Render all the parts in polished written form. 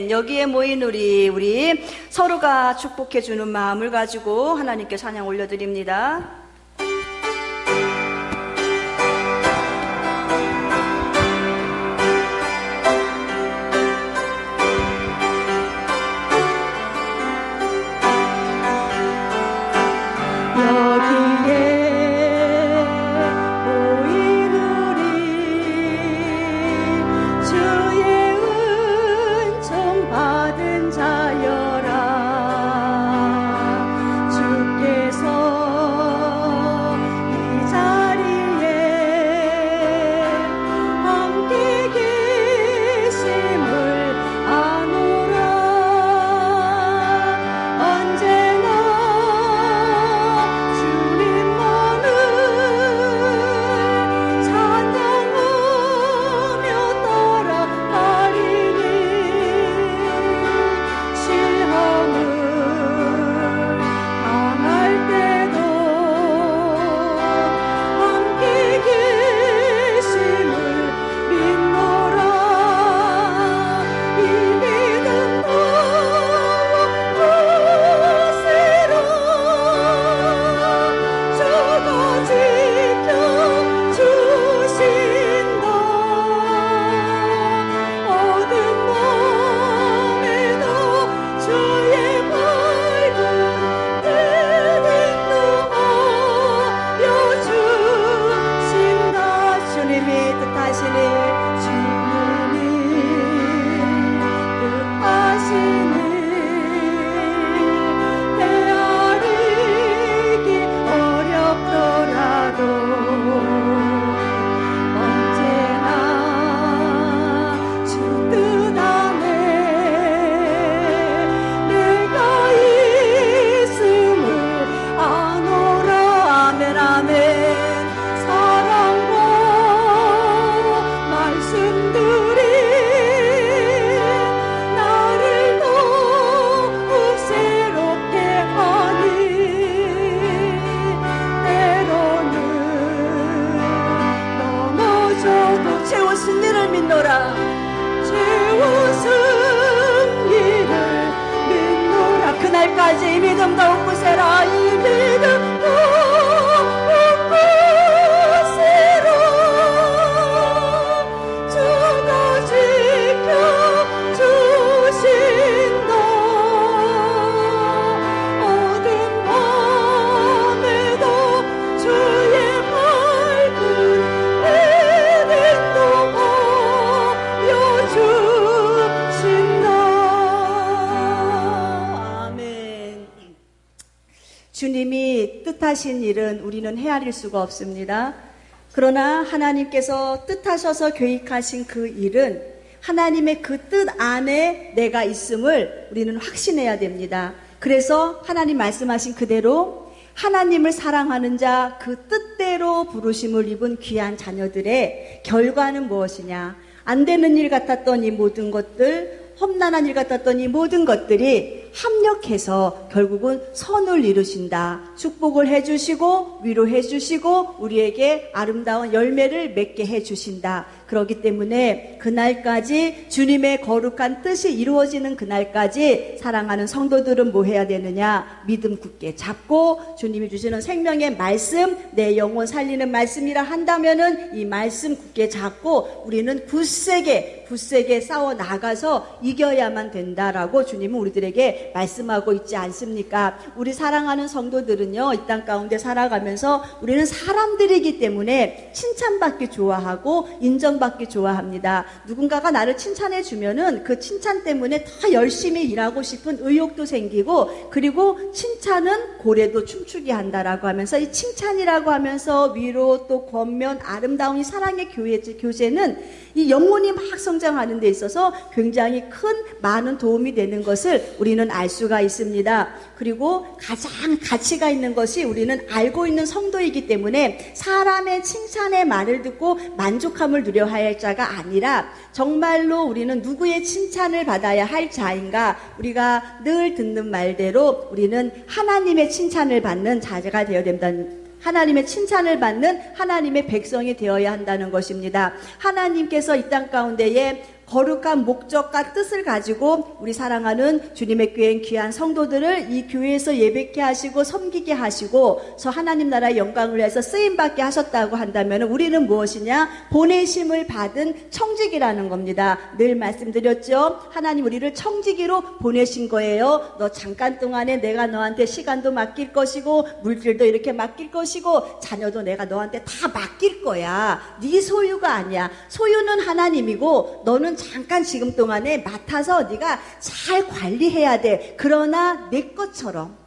아멘. 여기에 모인 우리 서로가 축복해 주는 마음을 가지고 하나님께 찬양 올려드립니다. 그날까지 믿음 더욱 부세라. 이 믿음 더욱 부세라. 주가 지켜주신다. 어두운 밤에도 주의 밝은 믿음도 보여주신다. 주님이 뜻하신 일은 우리는 헤아릴 수가 없습니다. 그러나 하나님께서 뜻하셔서 계획하신 그 일은 하나님의 그 뜻 안에 내가 있음을 우리는 확신해야 됩니다. 그래서 하나님 말씀하신 그대로 하나님을 사랑하는 자, 그 뜻대로 부르심을 입은 귀한 자녀들의 결과는 무엇이냐? 안 되는 일 같았던 이 모든 것들, 험난한 일 같았던 이 모든 것들이 합력해서 결국은 선을 이루신다. 축복을 해주시고 위로해 주시고 우리에게 아름다운 열매를 맺게 해주신다. 그렇기 때문에 그날까지 주님의 거룩한 뜻이 이루어지는 그날까지 사랑하는 성도들은 뭐 해야 되느냐? 믿음 굳게 잡고 주님이 주시는 생명의 말씀, 내 영혼 살리는 말씀이라 한다면은 이 말씀 굳게 잡고 우리는 굳세게 싸워 나가서 이겨야만 된다라고 주님은 우리들에게 말씀하고 있지 않습니까? 우리 사랑하는 성도들은요, 이 땅 가운데 살아가면서 우리는 사람들이기 때문에 칭찬받기 좋아하고 인정받기 좋아합니다. 누군가가 나를 칭찬해 주면은 그 칭찬 때문에 더 열심히 일하고 싶은 의욕도 생기고, 그리고 칭찬은 고래도 춤추게 한다라고 하면서 이 칭찬이라고 하면서 위로 또 권면 아름다운 이 사랑의 교제는 이 영혼이 막 성장하는 데 있어서 굉장히 큰 많은 도움이 되는 것을 우리는 알 수가 있습니다. 그리고 가장 가치가 있는 것이 우리는 알고 있는 성도이기 때문에 사람의 칭찬의 말을 듣고 만족함을 누려야 할 자가 아니라 정말로 우리는 누구의 칭찬을 받아야 할 자인가? 우리가 늘 듣는 말대로 우리는 하나님의 칭찬을 받는 자가 되어야 된다는, 하나님의 칭찬을 받는 하나님의 백성이 되어야 한다는 것입니다. 하나님께서 이 땅 가운데에 거룩한 목적과 뜻을 가지고 우리 사랑하는 주님의 교회인 귀한 성도들을 이 교회에서 예배케 하시고 섬기게 하시고 저 하나님 나라의 영광을 위해서 쓰임받게 하셨다고 한다면 우리는 무엇이냐? 보내심을 받은 청지기라는 겁니다. 늘 말씀드렸죠. 하나님 우리를 청지기로 보내신 거예요. 너 잠깐 동안에 내가 너한테 시간도 맡길 것이고 물질도 이렇게 맡길 것이고 자녀도 내가 너한테 다 맡길 거야. 네 소유가 아니야. 소유는 하나님이고 너는 잠깐 지금 동안에 맡아서 네가 잘 관리해야 돼. 그러나 네 것처럼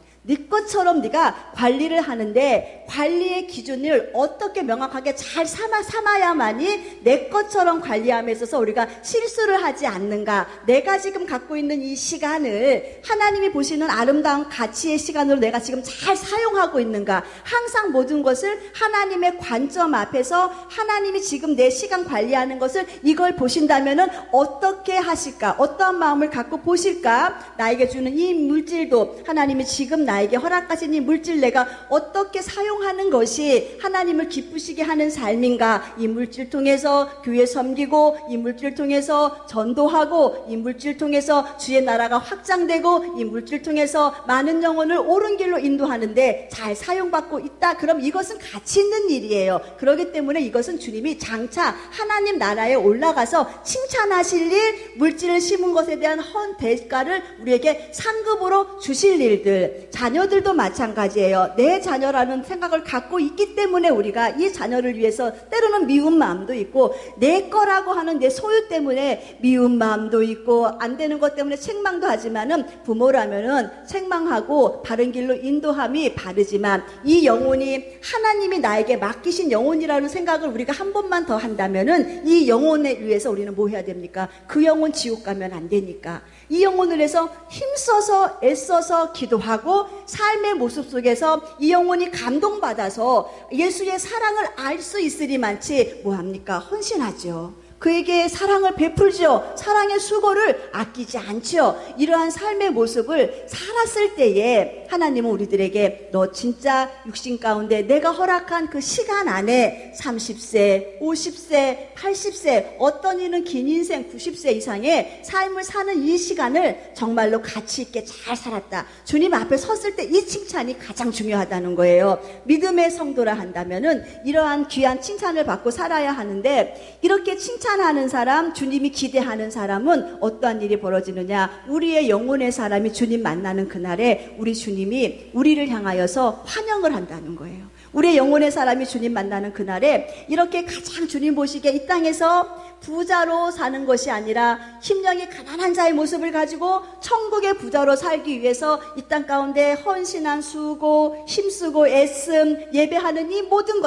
네가 관리를 하는데 관리의 기준을 어떻게 명확하게 잘 삼아야만이 내 것처럼 관리함에 있어서 우리가 실수를 하지 않는가. 내가 지금 갖고 있는 이 시간을 하나님이 보시는 아름다운 가치의 시간으로 내가 지금 잘 사용하고 있는가. 항상 모든 것을 하나님의 관점 앞에서 하나님이 지금 내 시간 관리하는 것을 이걸 보신다면은 어떻게 하실까? 어떠한 마음을 갖고 보실까? 나에게 주는 이 물질도 하나님이 지금 나에게 허락하신 이 물질 내가 어떻게 사용하는 것이 하나님을 기쁘시게 하는 삶인가. 이 물질 통해서 교회 섬기고 이 물질 통해서 전도하고 이 물질 통해서 주의 나라가 확장되고 이 물질 통해서 많은 영혼을 옳은 길로 인도하는데 잘 사용받고 있다. 그럼 이것은 가치 있는 일이에요. 그렇기 때문에 이것은 주님이 장차 하나님 나라에 올라가서 칭찬하실 일, 물질을 심은 것에 대한 헌 대가를 우리에게 상급으로 주실 일들. 자녀들도 마찬가지예요. 내 자녀라는 생각을 갖고 있기 때문에 우리가 이 자녀를 위해서 때로는 미운 마음도 있고 내 거라고 하는 내 소유 때문에 미운 마음도 있고 안 되는 것 때문에 책망도 하지만은 부모라면은 책망하고 바른 길로 인도함이 바르지만 이 영혼이 하나님이 나에게 맡기신 영혼이라는 생각을 우리가 한 번만 더 한다면은 이 영혼에 위해서 우리는 뭐 해야 됩니까? 그 영혼 지옥 가면 안 되니까 이 영혼을 위해서 힘써서 애써서 기도하고 삶의 모습 속에서 이 영혼이 감동받아서 예수의 사랑을 알 수 있으리만치 뭐합니까? 헌신하죠. 그에게 사랑을 베풀죠. 사랑의 수고를 아끼지 않죠. 이러한 삶의 모습을 살았을 때에 하나님은 우리들에게 너 진짜 육신 가운데 내가 허락한 그 시간 안에 30세, 50세, 80세 어떤 이는 긴 인생 90세 이상의 삶을 사는 이 시간을 정말로 가치 있게 잘 살았다. 주님 앞에 섰을 때 이 칭찬이 가장 중요하다는 거예요. 믿음의 성도라 한다면은 이러한 귀한 칭찬을 받고 살아야 하는데 이렇게 칭찬하는 사람, 주님이 기대하는 사람은 어떠한 일이 벌어지느냐? 우리의 영혼의 사람이 주님 만나는 그날에 우리 주님이 우리를 향하여서 환영을 한다는 거예요. 우리의 영혼의 사람이 주님 만나는 그날에 이렇게 가장 주님 보시기에 이 땅에서 부자로 사는 것이 아니라 심령이 가난한 자의 모습을 가지고 천국의 부자로 살기 위해서 이 땅 가운데 헌신한 수고, 힘쓰고 애씀, 예배하는 이 모든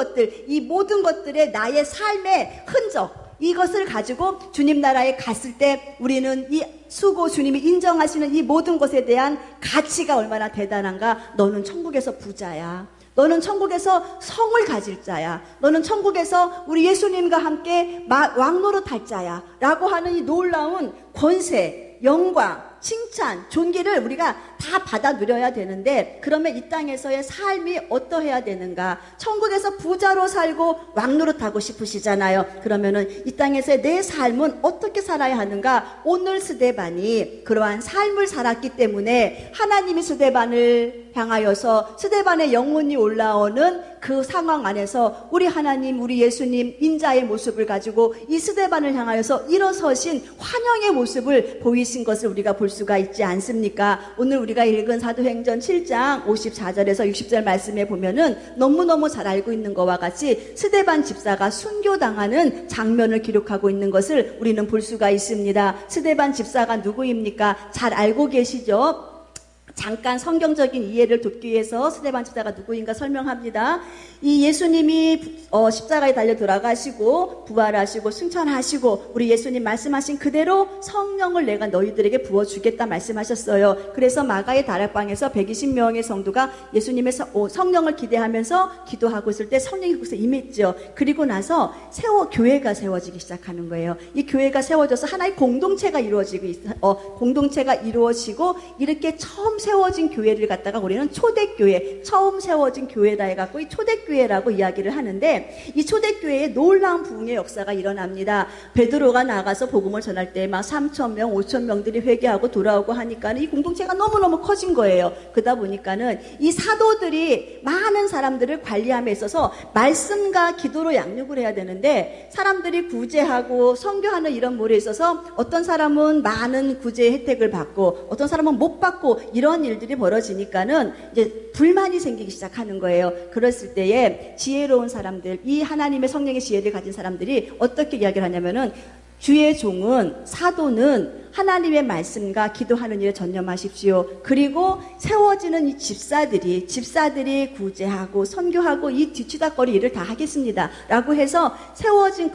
것들의 나의 삶의 흔적, 이것을 가지고 주님 나라에 갔을 때 우리는 이 수고, 주님이 인정하시는 이 모든 것에 대한 가치가 얼마나 대단한가. 너는 천국에서 부자야. 너는 천국에서 성을 가질 자야. 너는 천국에서 우리 예수님과 함께 왕노릇 할 자야. 라고 하는 이 놀라운 권세, 영광, 칭찬, 존귀를 우리가 다 받아 누려야 되는데 그러면 이 땅에서의 삶이 어떠해야 되는가? 천국에서 부자로 살고 왕노릇하고 싶으시잖아요. 그러면은 이 땅에서의 내 삶은 어떻게 살아야 하는가? 오늘 스데반이 그러한 삶을 살았기 때문에 하나님이 스데반을 향하여서 스데반의 영혼이 올라오는 그 상황 안에서 우리 하나님, 우리 예수님 인자의 모습을 가지고 이 스데반을 향하여서 일어서신 환영의 모습을 보이신 것을 우리가 볼 수가 있지 않습니까? 오늘 우리가 읽은 사도행전 7장 54절에서 60절 말씀에 보면은 너무너무 잘 알고 있는 것과 같이 스데반 집사가 순교당하는 장면을 기록하고 있는 것을 우리는 볼 수가 있습니다. 스데반 집사가 누구입니까? 잘 알고 계시죠? 잠깐 성경적인 이해를 돕기 위해서 스데반 집사가 누구인가 설명합니다. 이 예수님이 십자가에 달려 돌아가시고 부활하시고 승천하시고 우리 예수님 말씀하신 그대로 성령을 내가 너희들에게 부어주겠다 말씀하셨어요. 그래서 마가의 다락방에서 120명의 성도가 예수님의 성령을 기대하면서 기도하고 있을 때 성령이 그곳에 임했죠. 그리고 나서 교회가 세워지기 시작하는 거예요. 이 교회가 세워져서 하나의 공동체가 이루어지고 이렇게 처음 세워진 교회를 갖다가 우리는 초대교회, 처음 세워진 교회다 해갖고 이 초대교회라고 이야기를 하는데, 이 초대교회에 놀라운 부흥의 역사가 일어납니다. 베드로가 나가서 복음을 전할 때 막 3,000명, 5,000명들이 회개하고 돌아오고 하니까는 이 공동체가 너무너무 커진 거예요. 그러다 보니까는 이 사도들이 많은 사람들을 관리함에 있어서 말씀과 기도로 양육을 해야 되는데, 사람들이 구제하고 선교하는 이런 몰에 있어서 어떤 사람은 많은 구제 혜택을 받고 어떤 사람은 못 받고 이런 일들이 벌어지니까는 이제 불만이 생기기 시작하는 거예요. 그랬을 때에 지혜로운 사람들, 이 하나님의 성령의 지혜를 가진 사람들이 어떻게 이야기를 하냐면은, 주의 종은, 사도는 하나님의 말씀과 기도하는 일에 전념하십시오. 그리고 세워지는 이 집사들이 구제하고 선교하고 이 뒤치다거리 일을 다 하겠습니다 라고 해서 세워진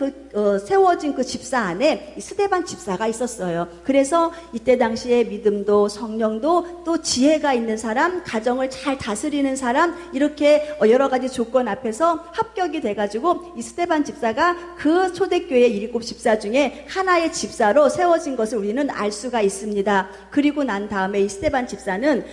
그 집사 안에 이 스데반 집사가 있었어요. 그래서 이때 당시에 믿음도 성령도 또 지혜가 있는 사람, 가정을 잘 다스리는 사람, 이렇게 여러 가지 조건 앞에서 합격이 돼가지고 이 스데반 집사가 그 초대교회 7 집사 중에 하나의 집사로 세워진 것을 우리는 알 수가 있습니다. 그리고 난 다음에 이 스데반 집사는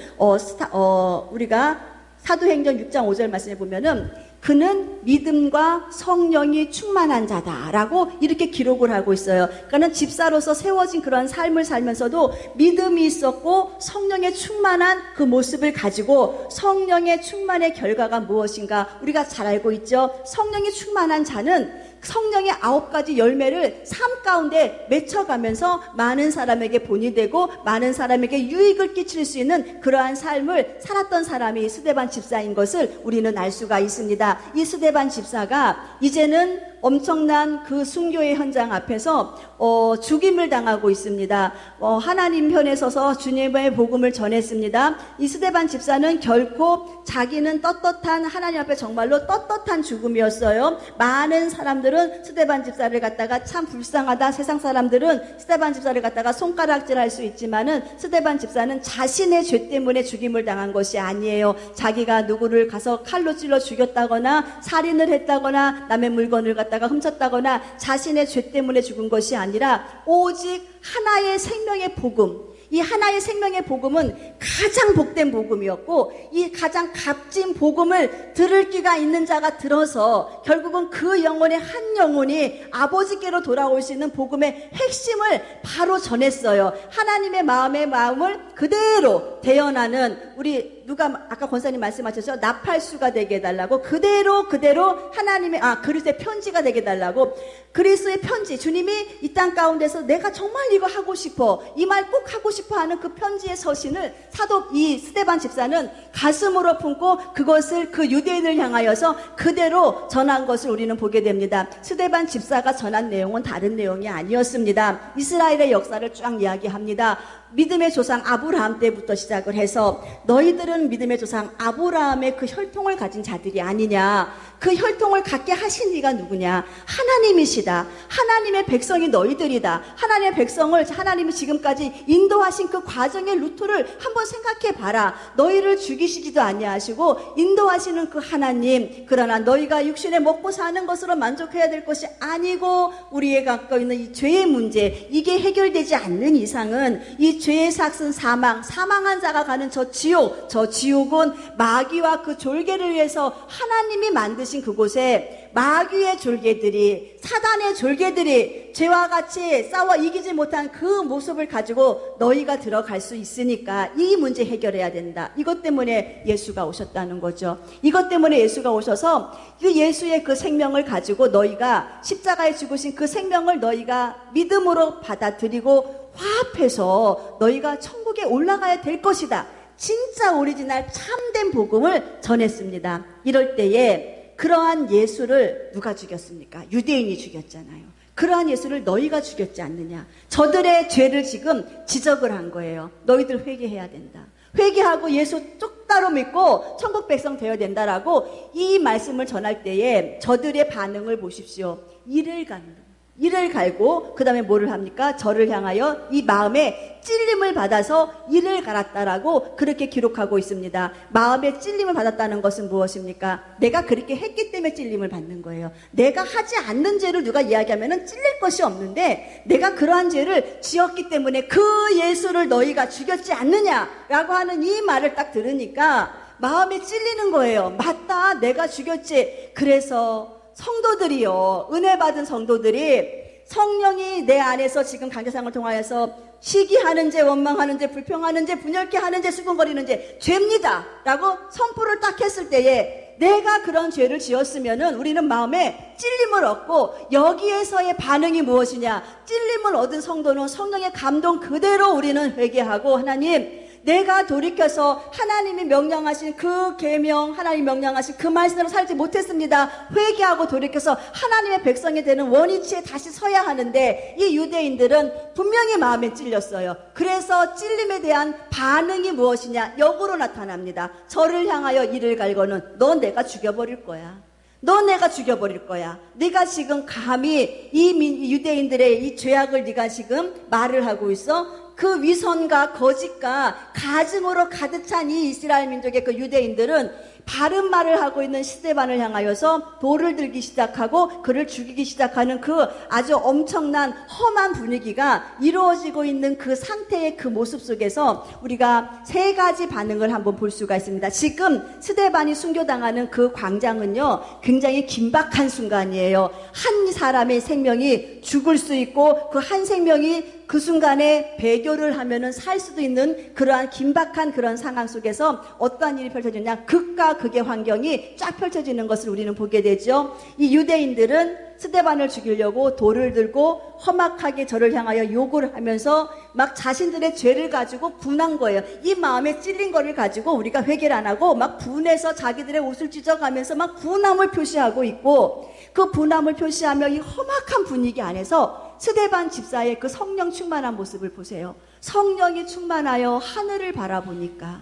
우리가 사도행전 6장 5절 말씀에 보면은, 그는 믿음과 성령이 충만한 자다라고 이렇게 기록을 하고 있어요. 그러니까 집사로서 세워진 그런 삶을 살면서도 믿음이 있었고 성령의 충만한 그 모습을 가지고, 성령의 충만의 결과가 무엇인가 우리가 잘 알고 있죠. 성령이 충만한 자는 성령의 9가지 열매를 삶 가운데 맺혀가면서 많은 사람에게 본이 되고 많은 사람에게 유익을 끼칠 수 있는 그러한 삶을 살았던 사람이 스데반 집사인 것을 우리는 알 수가 있습니다. 이 스데반 집사가 이제는 엄청난 그 순교의 현장 앞에서 죽임을 당하고 있습니다. 하나님 편에 서서 주님의 복음을 전했습니다. 이 스데반 집사는 결코 자기는 떳떳한, 하나님 앞에 정말로 떳떳한 죽음이었어요. 많은 사람들은 스데반 집사를 갖다가 참 불쌍하다, 세상 사람들은 스데반 집사를 갖다가 손가락질할 수 있지만은, 스데반 집사는 자신의 죄 때문에 죽임을 당한 것이 아니에요. 자기가 누구를 가서 칼로 찔러 죽였다거나 살인을 했다거나 남의 물건을 갖다가 훔쳤다거나 자신의 죄 때문에 죽은 것이 아니라 오직 하나의 생명의 복음, 이 하나의 생명의 복음은 가장 복된 복음이었고, 이 가장 값진 복음을 들을 귀가 있는 자가 들어서 결국은 그 영혼의 한 영혼이 아버지께로 돌아올 수 있는 복음의 핵심을 바로 전했어요. 하나님의 마음을 그대로 대연하는, 우리 누가 아까 권사님 말씀하셨죠? 나팔수가 되게 해달라고, 그대로 하나님의 그리스도의 편지가 되게 해달라고. 그리스도의 편지, 주님이 이 땅 가운데서 내가 정말 이거 하고 싶어, 이 말 꼭 하고 싶어 하는 그 편지의 서신을 이 스데반 집사는 가슴으로 품고 그것을 그 유대인을 향하여서 그대로 전한 것을 우리는 보게 됩니다. 스데반 집사가 전한 내용은 다른 내용이 아니었습니다. 이스라엘의 역사를 쫙 이야기합니다. 믿음의 조상 아브라함 때부터 시작을 해서, 너희들은 믿음의 조상 아브라함의 그 혈통을 가진 자들이 아니냐, 그 혈통을 갖게 하신 이가 누구냐, 하나님이시다. 하나님의 백성이 너희들이다. 하나님의 백성을 하나님이 지금까지 인도하신 그 과정의 루트를 한번 생각해 봐라. 너희를 죽이시지도 아니하시고 인도하시는 그 하나님, 그러나 너희가 육신에 먹고 사는 것으로 만족해야 될 것이 아니고, 우리의 갖고 있는 이 죄의 문제, 이게 해결되지 않는 이상은 이 죄의 삭은 사망한 자가 가는 저 지옥은 마귀와 그 졸개를 위해서 하나님이 만드신 그곳에 마귀의 졸개들이, 사단의 졸개들이 죄와 같이 싸워 이기지 못한 그 모습을 가지고 너희가 들어갈 수 있으니까 이 문제 해결해야 된다. 이것 때문에 예수가 오셨다는 거죠. 이것 때문에 예수가 오셔서 그 예수의 그 생명을 가지고, 너희가 십자가에 죽으신 그 생명을 너희가 믿음으로 받아들이고 화합해서 너희가 천국에 올라가야 될 것이다. 진짜 오리지널 참된 복음을 전했습니다. 이럴 때에 그러한 예수를 누가 죽였습니까? 유대인이 죽였잖아요. 그러한 예수를 너희가 죽였지 않느냐. 저들의 죄를 지금 지적을 한 거예요. 너희들 회개해야 된다. 회개하고 예수 똑바로 믿고 천국 백성 되어야 된다라고 이 말씀을 전할 때에 저들의 반응을 보십시오. 이를 갖는, 이를 갈고 그 다음에 뭐를 합니까? 저를 향하여 이 마음에 찔림을 받아서 이를 갈았다라고 그렇게 기록하고 있습니다. 마음에 찔림을 받았다는 것은 무엇입니까? 내가 그렇게 했기 때문에 찔림을 받는 거예요. 내가 하지 않는 죄를 누가 이야기하면 찔릴 것이 없는데 내가 그러한 죄를 지었기 때문에 그 예수를 너희가 죽였지 않느냐라고 하는 이 말을 딱 들으니까 마음에 찔리는 거예요. 맞다, 내가 죽였지. 그래서 성도들이요, 은혜 받은 성도들이 성령이 내 안에서 지금 강제상을 통하여서 시기하는 죄, 원망하는 죄, 불평하는 죄, 분열케 하는 죄, 수군거리는 죄, 죄입니다 라고 선포를 딱 했을 때에 내가 그런 죄를 지었으면은 우리는 마음에 찔림을 얻고 여기에서의 반응이 무엇이냐? 찔림을 얻은 성도는 성령의 감동 그대로 우리는 회개하고 하나님, 내가 돌이켜서 하나님이 명령하신 그 계명, 하나님이 명령하신 그 말씀으로 살지 못했습니다. 회개하고 돌이켜서 하나님의 백성이 되는 원위치에 다시 서야 하는데 이 유대인들은 분명히 마음에 찔렸어요. 그래서 찔림에 대한 반응이 무엇이냐? 역으로 나타납니다. 저를 향하여 이를 갈고는 너 내가 죽여버릴 거야. 너 내가 죽여버릴 거야. 네가 지금 감히 이 유대인들의 이 죄악을 네가 지금 말을 하고 있어? 그 위선과 거짓과 가증으로 가득 찬 이 이스라엘 민족의 그 유대인들은 바른 말을 하고 있는 스데반을 향하여서 돌을 들기 시작하고 그를 죽이기 시작하는 그 아주 엄청난 험한 분위기가 이루어지고 있는 그 상태의 그 모습 속에서 우리가 세 가지 반응을 한번 볼 수가 있습니다. 지금 스데반이 순교당하는 그 광장은요, 굉장히 긴박한 순간이에요. 한 사람의 생명이 죽을 수 있고 그 한 생명이 그 순간에 배교를 하면은 살 수도 있는 그러한 긴박한 그런 상황 속에서 어떠한 일이 펼쳐지냐? 극과 극의 환경이 쫙 펼쳐지는 것을 우리는 보게 되죠. 이 유대인들은 스데반을 죽이려고 돌을 들고 험악하게 저를 향하여 욕을 하면서 막 자신들의 죄를 가지고 분한 거예요. 이 마음에 찔린 거를 가지고 우리가 회개를 안 하고 막 분해서 자기들의 옷을 찢어가면서 막 분함을 표시하고 있고, 그 분함을 표시하며 이 험악한 분위기 안에서 스데반 집사의 그 성령 충만한 모습을 보세요. 성령이 충만하여 하늘을 바라보니까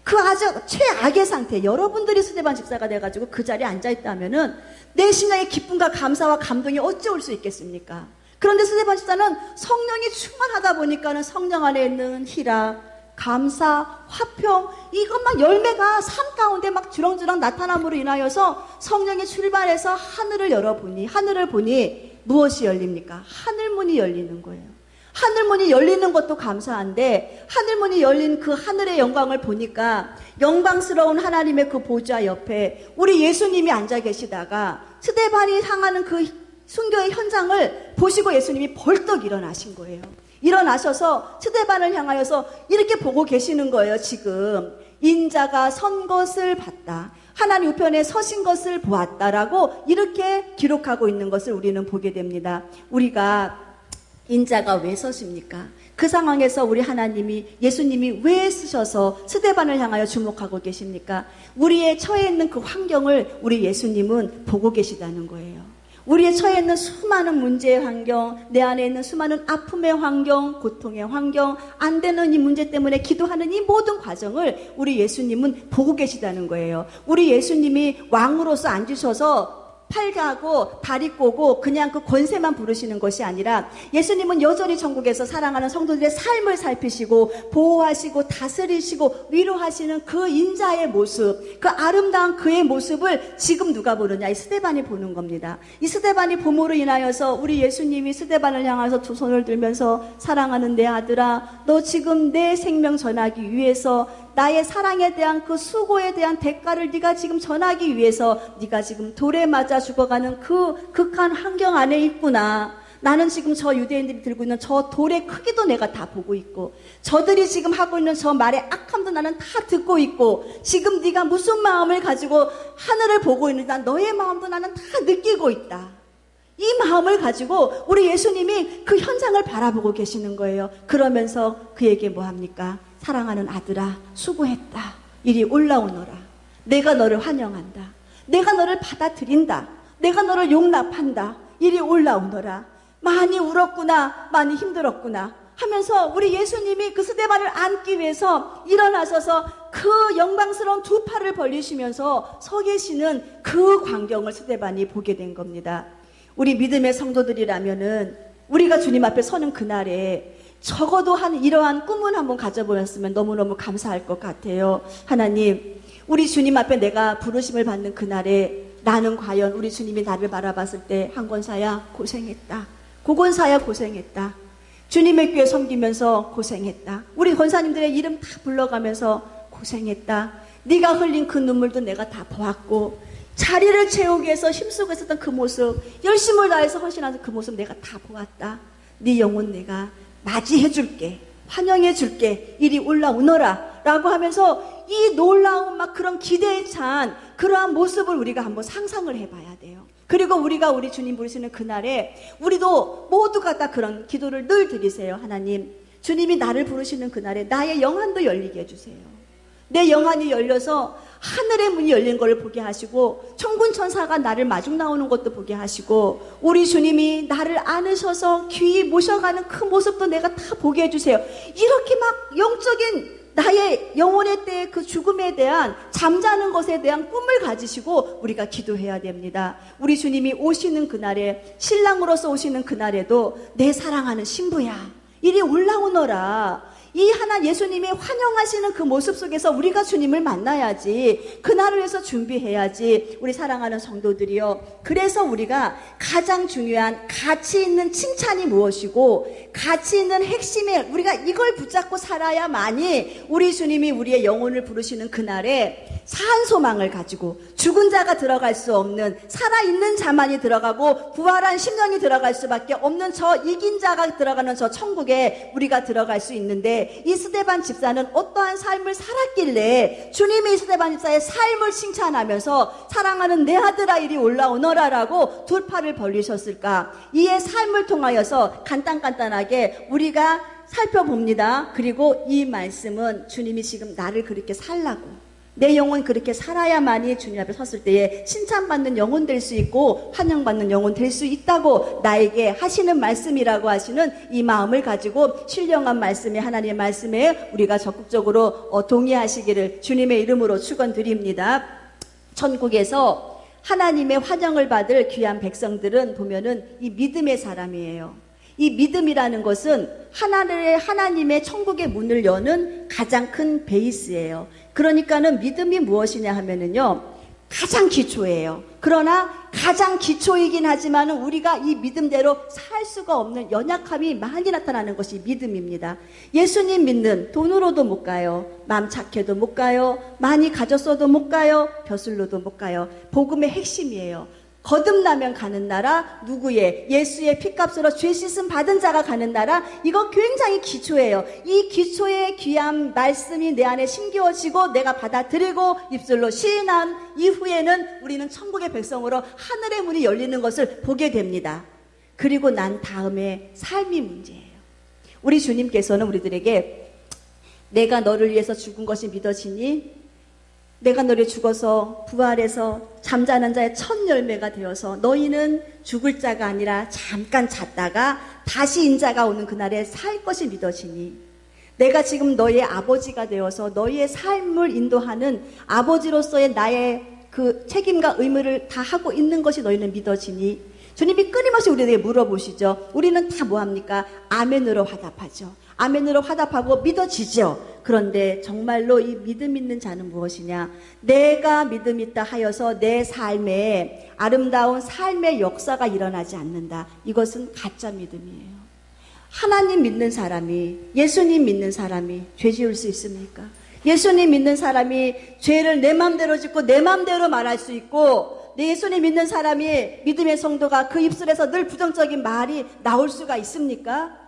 그 아주 최악의 상태, 여러분들이 스데반 집사가 돼가지고 그 자리에 앉아있다면은 내 심령의 기쁨과 감사와 감동이 어찌 올 수 있겠습니까? 그런데 스데반 집사는 성령이 충만하다 보니까는 성령 안에 있는 희락, 감사, 화평, 이것만 열매가 삶 가운데 막 주렁주렁 나타남으로 인하여서 성령이 출발해서 하늘을 보니 무엇이 열립니까? 하늘문이 열리는 거예요. 하늘문이 열리는 것도 감사한데 하늘문이 열린 그 하늘의 영광을 보니까 영광스러운 하나님의 그 보좌 옆에 우리 예수님이 앉아 계시다가 스데반이 향하는 그 순교의 현장을 보시고 예수님이 벌떡 일어나신 거예요. 일어나셔서 스데반을 향하여서 이렇게 보고 계시는 거예요. 지금 인자가 선 것을 봤다, 하나님 우편에 서신 것을 보았다라고 이렇게 기록하고 있는 것을 우리는 보게 됩니다. 우리가 인자가 왜 서십니까? 그 상황에서 우리 하나님이, 예수님이 왜 쓰셔서 스데반을 향하여 주목하고 계십니까? 우리의 처해 있는 그 환경을 우리 예수님은 보고 계시다는 거예요. 우리의 처해 있는 수많은 문제의 환경, 내 안에 있는 수많은 아픔의 환경, 고통의 환경, 안 되는 이 문제 때문에 기도하는 이 모든 과정을 우리 예수님은 보고 계시다는 거예요. 우리 예수님이 왕으로서 앉으셔서 팔 가고 다리 꼬고 그냥 그 권세만 부르시는 것이 아니라 예수님은 여전히 천국에서 사랑하는 성도들의 삶을 살피시고 보호하시고 다스리시고 위로하시는 그 인자의 모습, 그 아름다운 그의 모습을 지금 누가 보느냐? 이 스데반이 보는 겁니다. 이 스데반이 봄으로 인하여서 우리 예수님이 스데반을 향해서 두 손을 들면서 사랑하는 내 아들아, 너 지금 내 생명 전하기 위해서 나의 사랑에 대한 그 수고에 대한 대가를 네가 지금 전하기 위해서 네가 지금 돌에 맞아 죽어가는 그 극한 환경 안에 있구나. 나는 지금 저 유대인들이 들고 있는 저 돌의 크기도 내가 다 보고 있고, 저들이 지금 하고 있는 저 말의 악함도 나는 다 듣고 있고, 지금 네가 무슨 마음을 가지고 하늘을 보고 있는지 너의 마음도 나는 다 느끼고 있다. 이 마음을 가지고 우리 예수님이 그 현장을 바라보고 계시는 거예요. 그러면서 그에게 뭐 합니까? 사랑하는 아들아, 수고했다. 이리 올라오너라. 내가 너를 환영한다. 내가 너를 받아들인다. 내가 너를 용납한다. 이리 올라오너라. 많이 울었구나, 많이 힘들었구나 하면서 우리 예수님이 그 스데반을 안기 위해서 일어나셔서 그 영광스러운 두 팔을 벌리시면서 서 계시는 그 광경을 스데반이 보게 된 겁니다. 우리 믿음의 성도들이라면은 우리가 주님 앞에 서는 그날에 적어도 이러한 꿈은 한번 가져보았으면 너무너무 감사할 것 같아요. 하나님, 우리 주님 앞에 내가 부르심을 받는 그날에 나는 과연 우리 주님이 나를 바라봤을 때 한권사야 고생했다, 고건사야 고생했다, 주님의 교회 섬기면서 고생했다, 우리 권사님들의 이름 다 불러가면서 고생했다, 네가 흘린 그 눈물도 내가 다 보았고, 자리를 채우기 위해서 힘쓰고 있었던 그 모습, 열심을 다해서 헌신하는 그 모습 내가 다 보았다. 네 영혼 내가 맞이해 줄게, 환영해 줄게, 이리 올라오너라 라고 하면서 이 놀라운 막 그런 기대에 찬 그러한 모습을 우리가 한번 상상을 해봐야 돼요. 그리고 우리가 우리 주님 부르시는 그날에 우리도 모두가 다 그런 기도를 늘 드리세요. 하나님, 주님이 나를 부르시는 그날에 나의 영안도 열리게 해주세요. 내 영안이 열려서 하늘의 문이 열린 걸 보게 하시고, 천군 천사가 나를 마중 나오는 것도 보게 하시고, 우리 주님이 나를 안으셔서 귀히 모셔가는 그 모습도 내가 다 보게 해주세요. 이렇게 막 영적인 나의 영혼의 때의 그 죽음에 대한, 잠자는 것에 대한 꿈을 가지시고 우리가 기도해야 됩니다. 우리 주님이 오시는 그날에, 신랑으로서 오시는 그날에도 내 사랑하는 신부야 이리 올라오너라, 이 하나 예수님이 환영하시는 그 모습 속에서 우리가 주님을 만나야지, 그날을 위해서 준비해야지. 우리 사랑하는 성도들이요, 그래서 우리가 가장 중요한 가치 있는 칭찬이 무엇이고, 가치 있는 핵심에 우리가 이걸 붙잡고 살아야만이 우리 주님이 우리의 영혼을 부르시는 그날에 산 소망을 가지고, 죽은 자가 들어갈 수 없는, 살아있는 자만이 들어가고 부활한 심령이 들어갈 수밖에 없는 저 이긴 자가 들어가는 저 천국에 우리가 들어갈 수 있는데, 이 스데반 집사는 어떠한 삶을 살았길래 주님이 스데반 집사의 삶을 칭찬하면서 사랑하는 내 아들아 이리 올라오너라라고 두 팔을 벌리셨을까? 이의 삶을 통하여서 간단하게 우리가 살펴봅니다. 그리고 이 말씀은 주님이 지금 나를 그렇게 살라고, 내 영혼 그렇게 살아야만이 주님 앞에 섰을 때에 칭찬받는 영혼 될 수 있고 환영받는 영혼 될 수 있다고 나에게 하시는 말씀이라고 하시는 이 마음을 가지고 신령한 말씀에, 하나님의 말씀에 우리가 적극적으로 동의하시기를 주님의 이름으로 축원드립니다. 천국에서 하나님의 환영을 받을 귀한 백성들은 보면은 이 믿음의 사람이에요. 이 믿음이라는 것은 하나님의 천국의 문을 여는 가장 큰 베이스예요. 그러니까는 믿음이 무엇이냐 하면은요, 가장 기초예요. 그러나 가장 기초이긴 하지만은 우리가 이 믿음대로 살 수가 없는 연약함이 많이 나타나는 것이 믿음입니다. 예수님 믿는, 돈으로도 못 가요, 마음 착해도 못 가요, 많이 가졌어도 못 가요, 벼슬로도 못 가요. 복음의 핵심이에요. 거듭나면 가는 나라, 누구의? 예수의 피값으로 죄 씻음 받은 자가 가는 나라. 이거 굉장히 기초예요. 이 기초의 귀한 말씀이 내 안에 심기워지고 내가 받아들이고 입술로 시인한 이후에는 우리는 천국의 백성으로 하늘의 문이 열리는 것을 보게 됩니다. 그리고 난 다음에 삶이 문제예요. 우리 주님께서는 우리들에게 내가 너를 위해서 죽은 것이 믿어지니, 내가 너를 죽어서 부활해서 잠자는 자의 첫 열매가 되어서 너희는 죽을 자가 아니라 잠깐 잤다가 다시 인자가 오는 그날에 살 것이 믿어지니, 내가 지금 너희의 아버지가 되어서 너희의 삶을 인도하는 아버지로서의 나의 그 책임과 의무를 다 하고 있는 것이 너희는 믿어지니, 주님이 끊임없이 우리에게 물어보시죠. 우리는 다 뭐합니까? 아멘으로 화답하죠. 아멘으로 화답하고 믿어지죠. 그런데 정말로 이 믿음 있는 자는 무엇이냐? 내가 믿음 있다 하여서 내 삶에 아름다운 삶의 역사가 일어나지 않는다. 이것은 가짜 믿음이에요. 하나님 믿는 사람이, 예수님 믿는 사람이 죄 지을 수 있습니까? 예수님 믿는 사람이 죄를 내 맘대로 짓고 내 맘대로 말할 수 있고, 내 예수님 믿는 사람이, 믿음의 성도가 그 입술에서 늘 부정적인 말이 나올 수가 있습니까?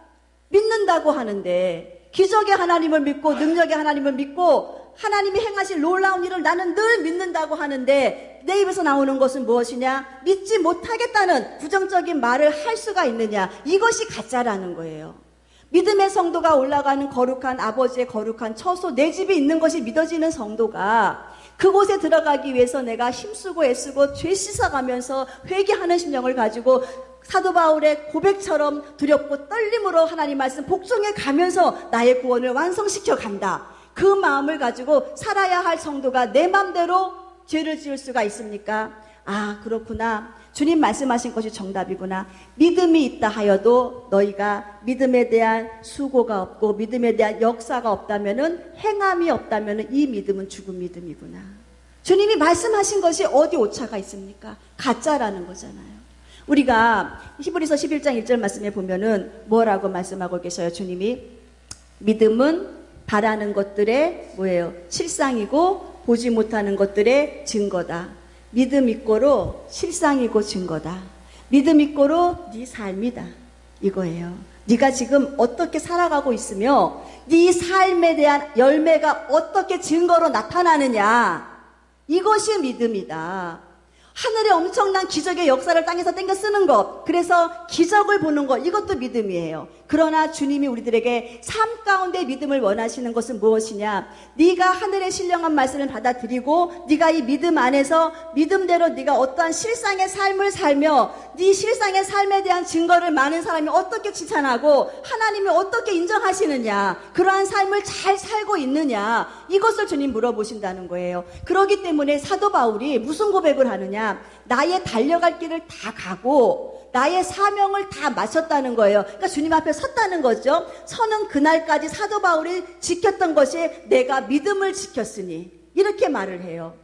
믿는다고 하는데, 기적의 하나님을 믿고 능력의 하나님을 믿고 하나님이 행하실 놀라운 일을 나는 늘 믿는다고 하는데, 내 입에서 나오는 것은 무엇이냐? 믿지 못하겠다는 부정적인 말을 할 수가 있느냐? 이것이 가짜라는 거예요. 믿음의 성도가 올라가는 거룩한 아버지의 거룩한 처소, 내 집이 있는 것이 믿어지는 성도가 그곳에 들어가기 위해서 내가 힘쓰고 애쓰고 죄 씻어가면서 회개하는 심령을 가지고 사도 바울의 고백처럼 두렵고 떨림으로 하나님 말씀 복종해 가면서 나의 구원을 완성시켜 간다. 그 마음을 가지고 살아야 할 성도가 내 맘대로 죄를 지을 수가 있습니까? 아, 그렇구나. 주님 말씀하신 것이 정답이구나. 믿음이 있다 하여도 너희가 믿음에 대한 수고가 없고 믿음에 대한 역사가 없다면은, 행함이 없다면은 이 믿음은 죽은 믿음이구나. 주님이 말씀하신 것이 어디 오차가 있습니까? 가짜라는 거잖아요. 우리가 히브리서 11장 1절 말씀에 보면은 뭐라고 말씀하고 계셔요? 주님이 믿음은 바라는 것들의 뭐예요? 실상이고 보지 못하는 것들의 증거다. 믿음 있고로 실상이고 증거다. 믿음 있고로 네 삶이다. 이거예요. 네가 지금 어떻게 살아가고 있으며 네 삶에 대한 열매가 어떻게 증거로 나타나느냐. 이것이 믿음이다. 하늘에 엄청난 기적의 역사를 땅에서 땡겨 쓰는 것, 그래서 기적을 보는 것, 이것도 믿음이에요. 그러나 주님이 우리들에게 삶 가운데 믿음을 원하시는 것은 무엇이냐? 네가 하늘의 신령한 말씀을 받아들이고 네가 이 믿음 안에서 믿음대로 네가 어떠한 실상의 삶을 살며 네 실상의 삶에 대한 증거를 많은 사람이 어떻게 칭찬하고 하나님이 어떻게 인정하시느냐, 그러한 삶을 잘 살고 있느냐, 이것을 주님 물어보신다는 거예요. 그렇기 때문에 사도 바울이 무슨 고백을 하느냐? 나의 달려갈 길을 다 가고 나의 사명을 다 마쳤다는 거예요. 그러니까 주님 앞에 섰다는 거죠. 서는 그날까지 사도 바울이 지켰던 것이 내가 믿음을 지켰으니, 이렇게 말을 해요.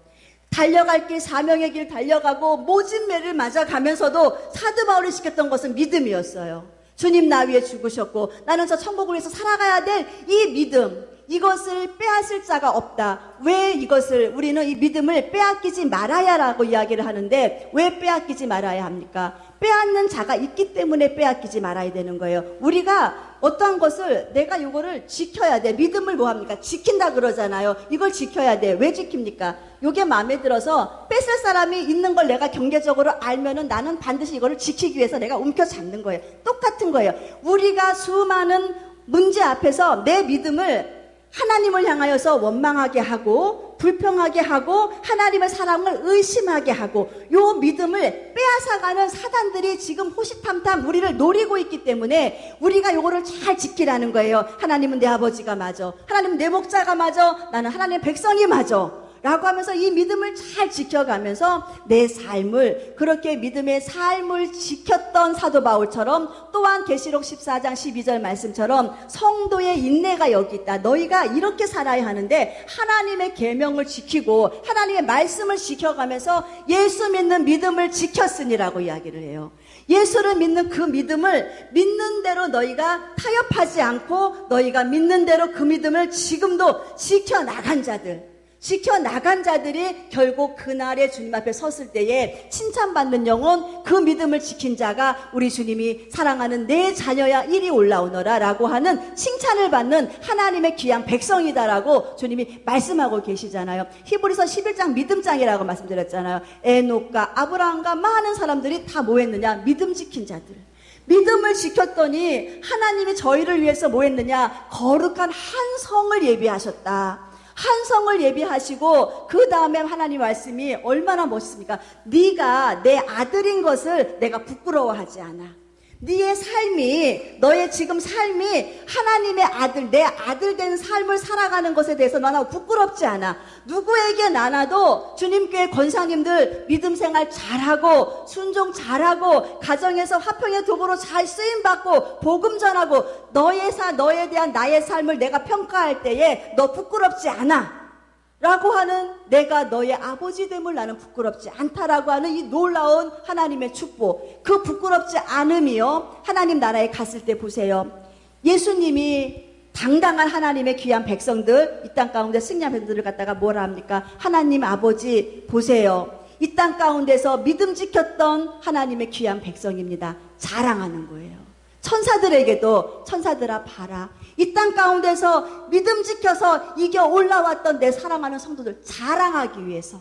달려갈 길, 사명의 길 달려가고 모진 매를 맞아가면서도 사도 바울이 지켰던 것은 믿음이었어요. 주님 나 위해 죽으셨고 나는 저 천국을 위해서 살아가야 될 이 믿음, 이것을 빼앗을 자가 없다. 왜 이것을, 우리는 이 믿음을 빼앗기지 말아야라고 이야기를 하는데 왜 빼앗기지 말아야 합니까? 빼앗는 자가 있기 때문에 빼앗기지 말아야 되는 거예요. 우리가 어떠한 것을 내가 이거를 지켜야 돼. 믿음을 뭐 합니까? 지킨다 그러잖아요. 이걸 지켜야 돼. 왜 지킵니까? 이게 마음에 들어서 뺏을 사람이 있는 걸 내가 경계적으로 알면은 나는 반드시 이거를 지키기 위해서 내가 움켜잡는 거예요. 똑같은 거예요. 우리가 수많은 문제 앞에서 내 믿음을 하나님을 향하여서 원망하게 하고 불평하게 하고 하나님의 사랑을 의심하게 하고 요 믿음을 빼앗아가는 사단들이 지금 호시탐탐 우리를 노리고 있기 때문에 우리가 요거를 잘 지키라는 거예요. 하나님은 내 아버지가 맞아, 하나님은 내 목자가 맞아, 나는 하나님의 백성이 맞아 라고 하면서 이 믿음을 잘 지켜가면서 내 삶을, 그렇게 믿음의 삶을 지켰던 사도 바울처럼, 또한 계시록 14장 12절 말씀처럼 성도의 인내가 여기 있다. 너희가 이렇게 살아야 하는데 하나님의 계명을 지키고 하나님의 말씀을 지켜가면서 예수 믿는 믿음을 지켰으니라고 이야기를 해요. 예수를 믿는 그 믿음을 믿는 대로 너희가 타협하지 않고 너희가 믿는 대로 그 믿음을 지금도 지켜나간 자들이 결국 그날에 주님 앞에 섰을 때에 칭찬받는 영혼, 그 믿음을 지킨 자가 우리 주님이 사랑하는 내 자녀야 이리 올라오너라 라고 하는 칭찬을 받는 하나님의 귀한 백성이다라고 주님이 말씀하고 계시잖아요. 히브리서 11장 믿음장이라고 말씀드렸잖아요. 에녹과 아브라함과 많은 사람들이 다 뭐 했느냐? 믿음 지킨 자들. 믿음을 지켰더니 하나님이 저희를 위해서 뭐 했느냐? 거룩한 한 성을 예비하셨다. 한 성을 예비하시고 그 다음에 하나님 말씀이 얼마나 멋있습니까? 네가 내 아들인 것을 내가 부끄러워하지 않아. 네의 삶이, 너의 지금 삶이 하나님의 아들, 내 아들 된 삶을 살아가는 것에 대해서 너나 부끄럽지 않아. 누구에게 나눠도 주님께 권사님들 믿음 생활 잘하고 순종 잘하고 가정에서 화평의 도구로 잘 쓰임받고 복음 전하고 너에 대한 나의 삶을 내가 평가할 때에 너 부끄럽지 않아 라고 하는, 내가 너의 아버지됨을 나는 부끄럽지 않다라고 하는 이 놀라운 하나님의 축복, 그 부끄럽지 않음이요, 하나님 나라에 갔을 때 보세요. 예수님이 당당한 하나님의 귀한 백성들, 이 땅 가운데 승리한 백성들을 갖다가 뭐라 합니까? 하나님 아버지 보세요, 이 땅 가운데서 믿음 지켰던 하나님의 귀한 백성입니다. 자랑하는 거예요. 천사들에게도 천사들아 봐라, 이 땅 가운데서 믿음 지켜서 이겨 올라왔던 내 사랑하는 성도들 자랑하기 위해서.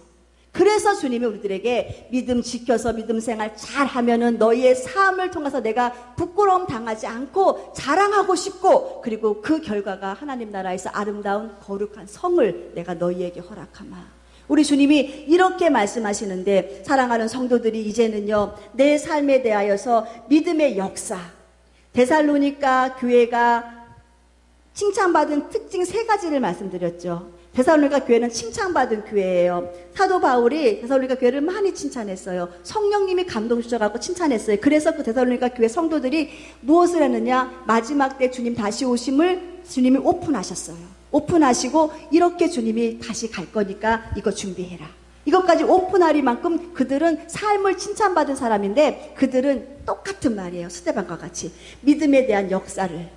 그래서 주님이 우리들에게 믿음 지켜서 믿음 생활 잘하면은 너희의 삶을 통해서 내가 부끄러움 당하지 않고 자랑하고 싶고, 그리고 그 결과가 하나님 나라에서 아름다운 거룩한 성을 내가 너희에게 허락하마. 우리 주님이 이렇게 말씀하시는데, 사랑하는 성도들이 이제는요, 내 삶에 대하여서 믿음의 역사, 데살로니가 교회가 칭찬받은 특징 3가지를 말씀드렸죠. 데살로니가 교회는 칭찬받은 교회예요. 사도 바울이 데살로니가 교회를 많이 칭찬했어요. 성령님이 감동 주셔가지고 칭찬했어요. 그래서 그 데살로니가 교회 성도들이 무엇을 했느냐? 마지막 때 주님 다시 오심을 주님이 오픈하셨어요. 오픈하시고 이렇게 주님이 다시 갈 거니까 이거 준비해라. 이것까지 오픈할 만큼 그들은 삶을 칭찬받은 사람인데 그들은 똑같은 말이에요. 스데반과 같이 믿음에 대한 역사를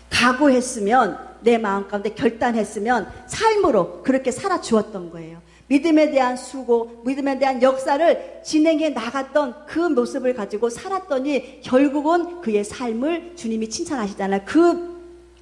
각오했으면, 내 마음 가운데 결단했으면 삶으로 그렇게 살아주었던 거예요. 믿음에 대한 수고, 믿음에 대한 역사를 진행해 나갔던 그 모습을 가지고 살았더니 결국은 그의 삶을 주님이 칭찬하시잖아요. 그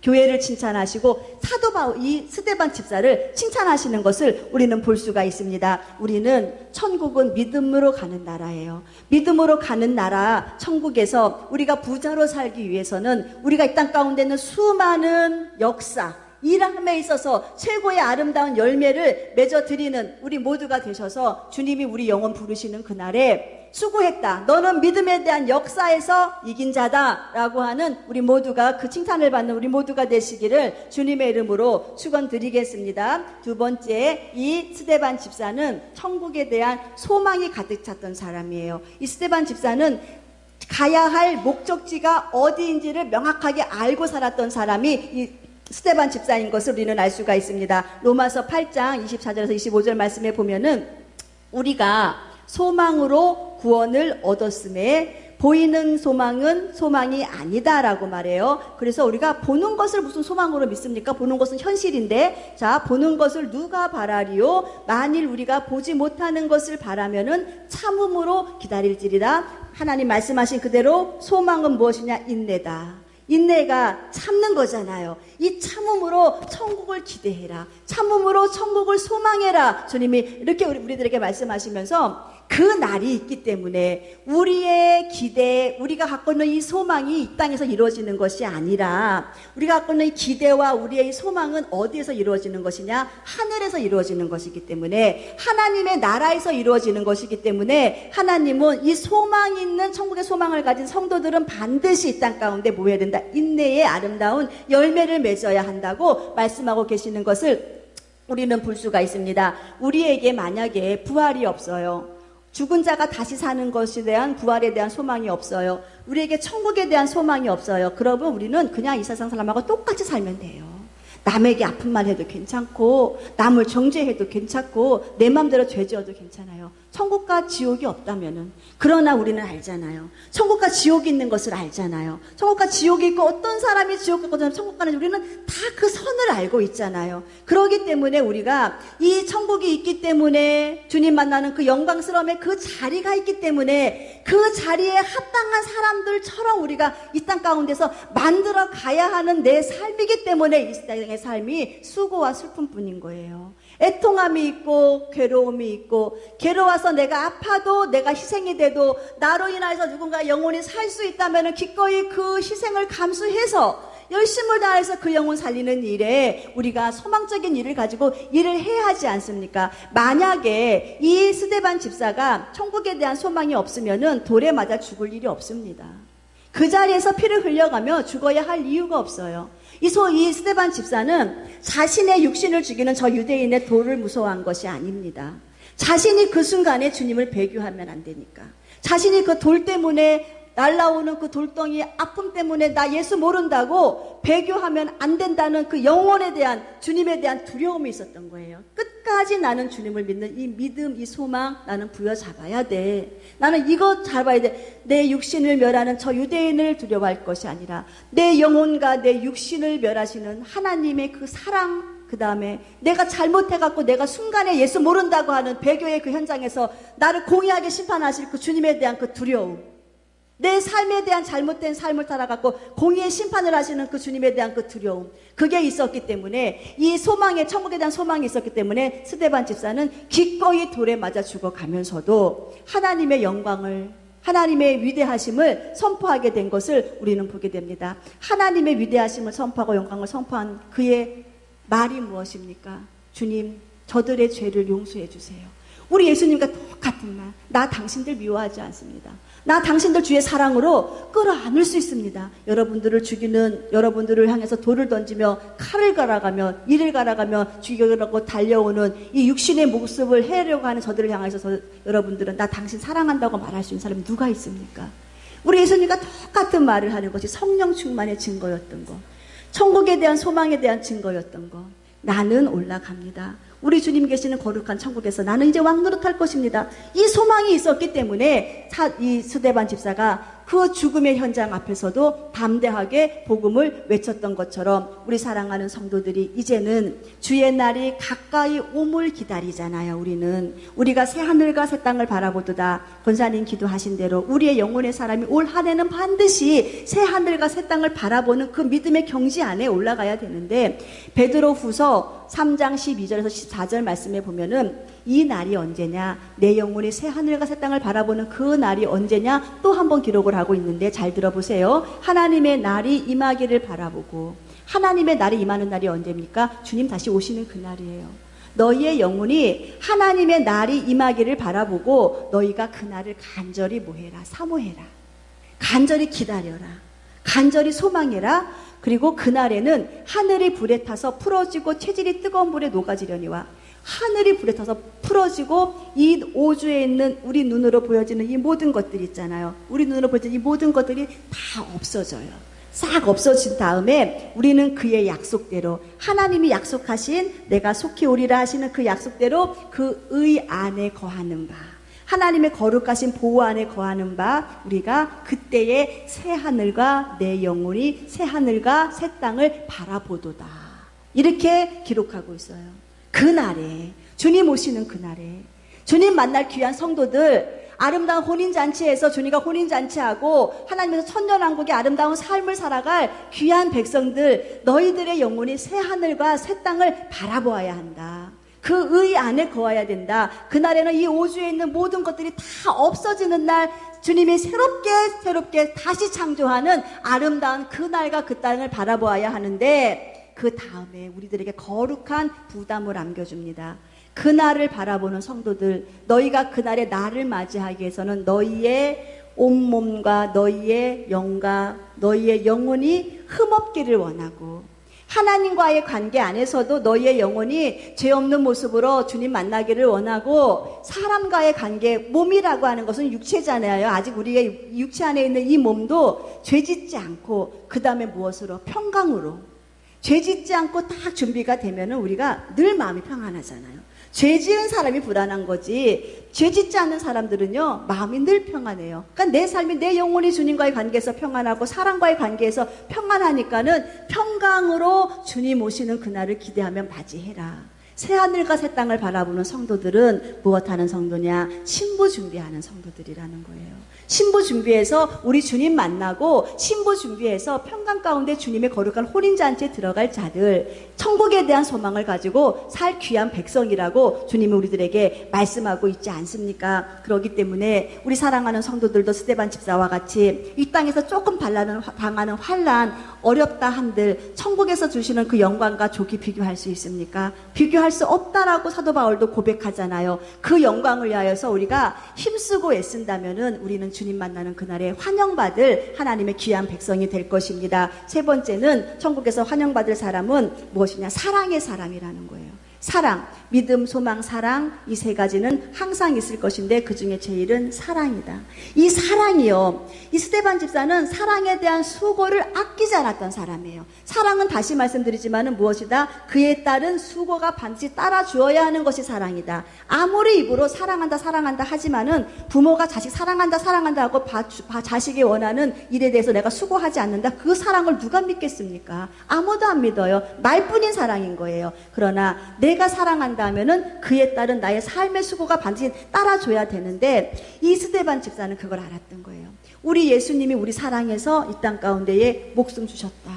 교회를 칭찬하시고 사도 바울, 이 스데반 집사를 칭찬하시는 것을 우리는 볼 수가 있습니다. 우리는 천국은 믿음으로 가는 나라예요. 믿음으로 가는 나라, 천국에서 우리가 부자로 살기 위해서는 우리가 이 땅 가운데 있는 수많은 역사, 일함에 있어서 최고의 아름다운 열매를 맺어드리는 우리 모두가 되셔서 주님이 우리 영혼 부르시는 그날에 수고했다, 너는 믿음에 대한 역사에서 이긴 자다 라고 하는 우리 모두가, 그 칭찬을 받는 우리 모두가 되시기를 주님의 이름으로 축원드리겠습니다. 두 번째, 이 스데반 집사는 천국에 대한 소망이 가득 찼던 사람이에요. 이 스데반 집사는 가야 할 목적지가 어디인지를 명확하게 알고 살았던 사람이 이 스데반 집사인 것을 우리는 알 수가 있습니다. 로마서 8장 24절에서 25절 말씀에 보면은 우리가 소망으로 구원을 얻었음에 보이는 소망은 소망이 아니다라고 말해요. 그래서 우리가 보는 것을 무슨 소망으로 믿습니까? 보는 것은 현실인데, 자, 보는 것을 누가 바라리요? 만일 우리가 보지 못하는 것을 바라면은 참음으로 기다릴지리라. 하나님 말씀하신 그대로 소망은 무엇이냐? 인내다. 인내가 참는 거잖아요. 이 참음으로 천국을 기대해라. 참음으로 천국을 소망해라. 주님이 이렇게 우리들에게 말씀하시면서 그 날이 있기 때문에 우리의 기대, 우리가 갖고 있는 이 소망이 이 땅에서 이루어지는 것이 아니라, 우리가 갖고 있는 이 기대와 우리의 이 소망은 어디에서 이루어지는 것이냐? 하늘에서 이루어지는 것이기 때문에, 하나님의 나라에서 이루어지는 것이기 때문에, 하나님은 이 소망 있는 천국의 소망을 가진 성도들은 반드시 이 땅 가운데 뭐 해야 된다? 인내의 아름다운 열매를 맺어야 한다고 말씀하고 계시는 것을 우리는 볼 수가 있습니다. 우리에게 만약에 부활이 없어요, 죽은 자가 다시 사는 것에 대한 부활에 대한 소망이 없어요, 우리에게 천국에 대한 소망이 없어요, 그러면 우리는 그냥 이 세상 사람하고 똑같이 살면 돼요. 남에게 아픈 말 해도 괜찮고, 남을 정죄해도 괜찮고, 내 맘대로 죄 지어도 괜찮아요. 천국과 지옥이 없다면은. 그러나 우리는 알잖아요. 천국과 지옥이 있는 것을 알잖아요. 천국과 지옥이 있고, 어떤 사람이 지옥 가고 천국 가는지 우리는 다 그 선을 알고 있잖아요. 그렇기 때문에 우리가 이 천국이 있기 때문에, 주님 만나는 그 영광스러움의 그 자리가 있기 때문에, 그 자리에 합당한 사람들처럼 우리가 이 땅 가운데서 만들어 가야 하는 내 삶이기 때문에 이 땅의 삶이 수고와 슬픔뿐인 거예요. 애통함이 있고 괴로움이 있고, 괴로워서 내가 아파도, 내가 희생이 돼도, 나로 인해서 누군가 영혼이 살 수 있다면 기꺼이 그 희생을 감수해서 열심을 다해서 그 영혼 살리는 일에 우리가 소망적인 일을 가지고 일을 해야 하지 않습니까? 만약에 이 스데반 집사가 천국에 대한 소망이 없으면은 돌에 맞아 죽을 일이 없습니다. 그 자리에서 피를 흘려가며 죽어야 할 이유가 없어요. 이 스데반 집사는 자신의 육신을 죽이는 저 유대인의 돌을 무서워한 것이 아닙니다. 자신이 그 순간에 주님을 배교하면 안 되니까, 자신이 그 돌 때문에 날라오는 그 돌덩이의 아픔 때문에 나 예수 모른다고 배교하면 안 된다는 그 영혼에 대한, 주님에 대한 두려움이 있었던 거예요. 끝까지 나는 주님을 믿는 이 믿음, 이 소망 나는 부여잡아야 돼. 나는 이거 잡아야 돼. 내 육신을 멸하는 저 유대인을 두려워할 것이 아니라 내 영혼과 내 육신을 멸하시는 하나님의 그 사랑, 그 다음에 내가 잘못해갖고 내가 순간에 예수 모른다고 하는 배교의 그 현장에서 나를 공의하게 심판하실 그 주님에 대한 그 두려움, 내 삶에 대한 잘못된 삶을 살아갖고 공의의 심판을 하시는 그 주님에 대한 그 두려움, 그게 있었기 때문에, 이 소망에, 천국에 대한 소망이 있었기 때문에 스데반 집사는 기꺼이 돌에 맞아 죽어가면서도 하나님의 영광을, 하나님의 위대하심을 선포하게 된 것을 우리는 보게 됩니다. 하나님의 위대하심을 선포하고 영광을 선포한 그의 말이 무엇입니까? 주님, 저들의 죄를 용서해 주세요. 우리 예수님과 똑같은 말. 나 당신들 미워하지 않습니다. 나 당신들 주의 사랑으로 끌어안을 수 있습니다. 여러분들을 죽이는, 여러분들을 향해서 돌을 던지며 칼을 갈아가며 이를 갈아가며 죽이려고 달려오는 이 육신의 모습을 해려고 하는 저들을 향해서 여러분들은 나 당신 사랑한다고 말할 수 있는 사람이 누가 있습니까? 우리 예수님과 똑같은 말을 하는 것이 성령 충만의 증거였던 것, 천국에 대한 소망에 대한 증거였던 것. 나는 올라갑니다. 우리 주님 계시는 거룩한 천국에서 나는 이제 왕노릇할 것입니다. 이 소망이 있었기 때문에 이 스데반 집사가 그 죽음의 현장 앞에서도 담대하게 복음을 외쳤던 것처럼 우리 사랑하는 성도들이 이제는 주의 날이 가까이 옴을 기다리잖아요. 우리가 새 하늘과 새 땅을 바라보도다. 권사님 기도하신 대로 우리의 영혼의 사람이 올 한 해는 반드시 새 하늘과 새 땅을 바라보는 그 믿음의 경지 안에 올라가야 되는데, 베드로후서 3장 12절에서 14절 말씀에 보면은 이 날이 언제냐, 내 영혼이 새 하늘과 새 땅을 바라보는 그 날이 언제냐 또 한 번 기록을 하고 있는데, 잘 들어보세요. 하나님의 날이 임하기를 바라보고, 하나님의 날이 임하는 날이 언제입니까? 주님 다시 오시는 그날이에요. 너희의 영혼이 하나님의 날이 임하기를 바라보고 너희가 그 날을 간절히 뭐해라? 사모해라. 간절히 기다려라. 간절히 소망해라. 그리고 그날에는 하늘이 불에 타서 풀어지고 체질이 뜨거운 불에 녹아지려니와, 하늘이 불에 타서 풀어지고 이 오주에 있는 우리 눈으로 보여지는 이 모든 것들이 있잖아요. 우리 눈으로 보여지는 이 모든 것들이 다 없어져요. 싹 없어진 다음에 우리는 그의 약속대로, 하나님이 약속하신 내가 속히 오리라 하시는 그 약속대로 그 의 안에 거하는 바, 하나님의 거룩하신 보호 안에 거하는 바, 우리가 그때의 새 하늘과 내 영혼이 새 하늘과 새 땅을 바라보도다. 이렇게 기록하고 있어요. 그날에, 주님 오시는 그날에, 주님 만날 귀한 성도들, 아름다운 혼인잔치에서 주님과 혼인잔치하고 하나님께서 천년왕국의 아름다운 삶을 살아갈 귀한 백성들, 너희들의 영혼이 새 하늘과 새 땅을 바라보아야 한다. 그 의 안에 거해야 된다. 그날에는 이 오주에 있는 모든 것들이 다 없어지는 날, 주님이 새롭게 다시 창조하는 아름다운 그날과 그 땅을 바라보아야 하는데, 그 다음에 우리들에게 거룩한 부담을 안겨줍니다. 그날을 바라보는 성도들, 너희가 그날의 나를 맞이하기 위해서는 너희의 온몸과 너희의 영과 너희의 영혼이 흠없기를 원하고, 하나님과의 관계 안에서도 너희의 영혼이 죄 없는 모습으로 주님 만나기를 원하고, 사람과의 관계, 몸이라고 하는 것은 육체잖아요. 아직 우리의 육체 안에 있는 이 몸도 죄짓지 않고, 그 다음에 무엇으로? 평강으로. 죄짓지 않고 딱 준비가 되면은 우리가 늘 마음이 평안하잖아요. 죄 지은 사람이 불안한 거지, 죄 짓지 않는 사람들은요 마음이 늘 평안해요. 그러니까 내 삶이, 내 영혼이 주님과의 관계에서 평안하고 사람과의 관계에서 평안하니까는 평강으로 주님 오시는 그날을 기대하며 맞이해라. 새하늘과 새 땅을 바라보는 성도들은 무엇하는 성도냐? 신부 준비하는 성도들이라는 거예요. 신부 준비해서 우리 주님 만나고, 신부 준비해서 평강 가운데 주님의 거룩한 혼인잔치에 들어갈 자들, 천국에 대한 소망을 가지고 살 귀한 백성이라고 주님이 우리들에게 말씀하고 있지 않습니까? 그렇기 때문에 우리 사랑하는 성도들도 스데반 집사와 같이 이 땅에서 조금 당하는 환난, 어렵다 한들 천국에서 주시는 그 영광과 좋게 비교할 수 있습니까? 비교할 수 없다라고 사도 바울도 고백하잖아요. 그 영광을 위하여서 우리가 힘쓰고 애쓴다면은 우리는 주님 만나는 그날에 환영받을 하나님의 귀한 백성이 될 것입니다. 세 번째는 천국에서 환영받을 사람은 무엇이냐? 사랑의 사람이라는 거예요. 사랑, 믿음, 소망, 사랑, 이 세 가지는 항상 있을 것인데 그 중에 제일은 사랑이다. 이 사랑이요, 이 스데반 집사는 사랑에 대한 수고를 아끼지 않았던 사람이에요. 사랑은 다시 말씀드리지만은 무엇이다? 그에 따른 수고가 반드시 따라 주어야 하는 것이 사랑이다. 아무리 입으로 사랑한다 하지만은 부모가 자식 사랑한다 하고 자식이 원하는 일에 대해서 내가 수고하지 않는다, 그 사랑을 누가 믿겠습니까? 아무도 안 믿어요. 말뿐인 사랑인 거예요. 그러나 내가 사랑한다 하면은 그에 따른 나의 삶의 수고가 반드시 따라줘야 되는데, 이 스데반 집사는 그걸 알았던 거예요. 우리 예수님이 우리 사랑해서 이 땅 가운데에 목숨 주셨다.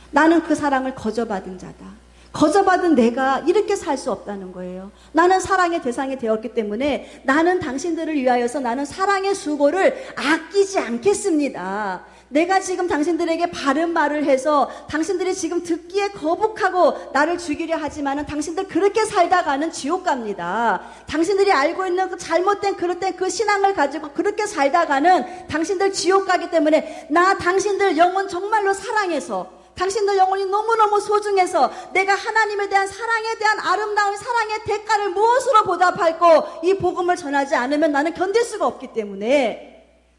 나는 그 사랑을 거저받은 자다. 거저받은 내가 이렇게 살 수 없다는 거예요. 나는 사랑의 대상이 되었기 때문에 나는 당신들을 위하여서 나는 사랑의 수고를 아끼지 않겠습니다. 내가 지금 당신들에게 바른 말을 해서 당신들이 지금 듣기에 거북하고 나를 죽이려 하지만은 당신들 그렇게 살다가는 지옥 갑니다. 당신들이 알고 있는 그 잘못된 그릇된 그 신앙을 가지고 그렇게 살다가는 당신들 지옥 가기 때문에 나 당신들 영혼 정말로 사랑해서 당신들 영혼이 너무너무 소중해서 내가 하나님에 대한 사랑에 대한 아름다운 사랑의 대가를 무엇으로 보답할고 이 복음을 전하지 않으면 나는 견딜 수가 없기 때문에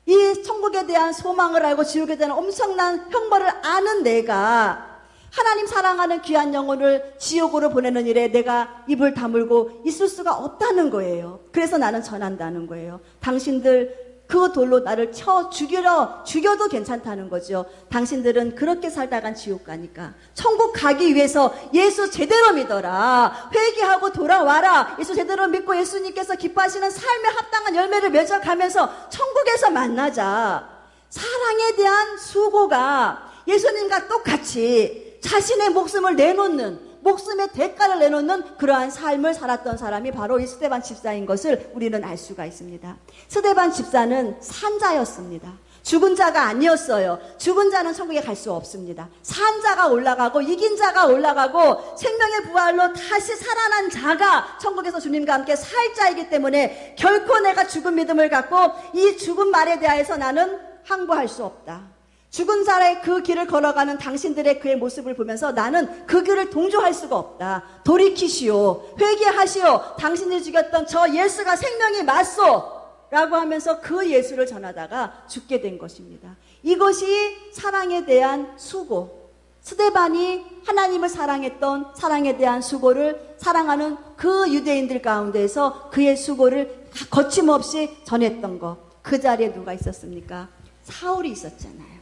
이 천국에 대한 소망을 알고 지옥에 대한 엄청난 형벌을 아는 내가 하나님 사랑하는 귀한 영혼을 지옥으로 보내는 일에 내가 입을 다물고 있을 수가 없다는 거예요. 그래서 나는 전한다는 거예요. 당신들 그 돌로 나를 쳐 죽여도 괜찮다는 거죠. 당신들은 그렇게 살다간 지옥 가니까 천국 가기 위해서 예수 제대로 믿어라. 회개하고 돌아와라. 예수 제대로 믿고 예수님께서 기뻐하시는 삶에 합당한 열매를 맺어가면서 천국에서 만나자. 사랑에 대한 수고가 예수님과 똑같이 자신의 목숨을 내놓는, 목숨의 대가를 내놓는 그러한 삶을 살았던 사람이 바로 이 스데반 집사인 것을 우리는 알 수가 있습니다. 스데반 집사는 산자였습니다. 죽은 자가 아니었어요. 죽은 자는 천국에 갈 수 없습니다. 산 자가 올라가고 이긴 자가 올라가고 생명의 부활로 다시 살아난 자가 천국에서 주님과 함께 살 자이기 때문에 결코 내가 죽은 믿음을 갖고 이 죽은 말에 대해서 나는 항복할 수 없다. 죽은 자의 그 길을 걸어가는 당신들의 그의 모습을 보면서 나는 그 길을 동조할 수가 없다. 돌이키시오. 회개하시오. 당신이 죽였던 저 예수가 생명이 맞소. 라고 하면서 그 예수를 전하다가 죽게 된 것입니다. 이것이 사랑에 대한 수고. 스데반이 하나님을 사랑했던 사랑에 대한 수고를 사랑하는 그 유대인들 가운데서 그의 수고를 거침없이 전했던 것. 그 자리에 누가 있었습니까? 사울이 있었잖아요.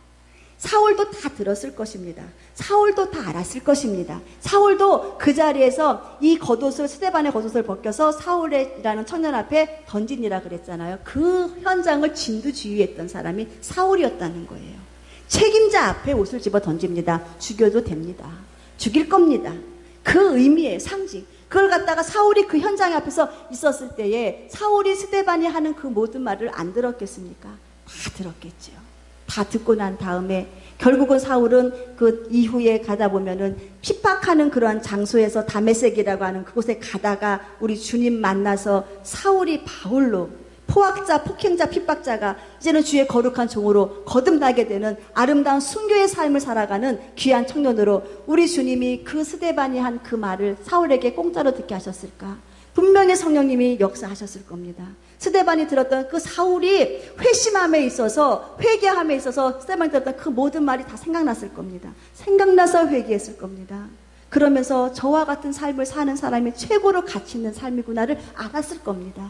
사울도 다 들었을 것입니다. 사울도 다 알았을 것입니다. 사울도 그 자리에서 이 겉옷을, 스데반의 겉옷을 벗겨서 사울이라는 청년 앞에 던지니라 그랬잖아요. 그 현장을 진두지휘했던 사람이 사울이었다는 거예요. 책임자 앞에 옷을 집어 던집니다. 죽여도 됩니다. 죽일 겁니다. 그 의미의 상징. 그걸 갖다가 사울이 그 현장 앞에서 있었을 때에 사울이 스데반이 하는 그 모든 말을 안 들었겠습니까? 다 들었겠죠. 다 듣고 난 다음에 결국은 사울은 그 이후에 가다 보면은 핍박하는 그러한 장소에서 다메섹이라고 하는 그곳에 가다가 우리 주님 만나서 사울이 바울로 포악자, 폭행자, 핍박자가 이제는 주의 거룩한 종으로 거듭나게 되는 아름다운 순교의 삶을 살아가는 귀한 청년으로 우리 주님이 그 스데반이 한 그 말을 사울에게 공짜로 듣게 하셨을까? 분명히 성령님이 역사하셨을 겁니다. 스데반이 들었던 그 사울이 회심함에 있어서 회개함에 있어서 스데반이 들었던 그 모든 말이 다 생각났을 겁니다. 생각나서 회개했을 겁니다. 그러면서 저와 같은 삶을 사는 사람이 최고로 가치 있는 삶이구나를 알았을 겁니다.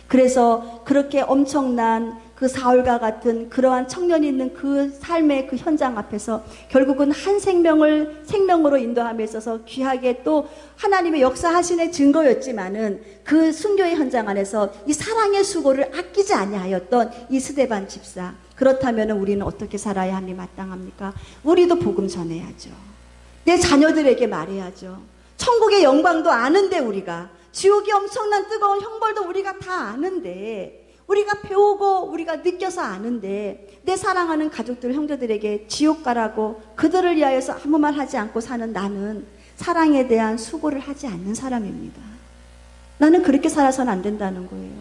그래서 그렇게 엄청난 그 사울과 같은 그러한 청년이 있는 그 삶의 그 현장 앞에서 결국은 한 생명을 생명으로 인도함에 있어서 귀하게 또 하나님의 역사하신의 증거였지만은 그 순교의 현장 안에서 이 사랑의 수고를 아끼지 아니하였던 이 스데반 집사. 그렇다면 우리는 어떻게 살아야 함이 마땅합니까? 우리도 복음 전해야죠. 내 자녀들에게 말해야죠. 천국의 영광도 아는데 우리가 지옥이 엄청난 뜨거운 형벌도 우리가 다 아는데 우리가 배우고 우리가 느껴서 아는데 내 사랑하는 가족들 형제들에게 지옥 가라고 그들을 위하여서 아무 말 하지 않고 사는 나는 사랑에 대한 수고를 하지 않는 사람입니다. 나는 그렇게 살아서는 안 된다는 거예요.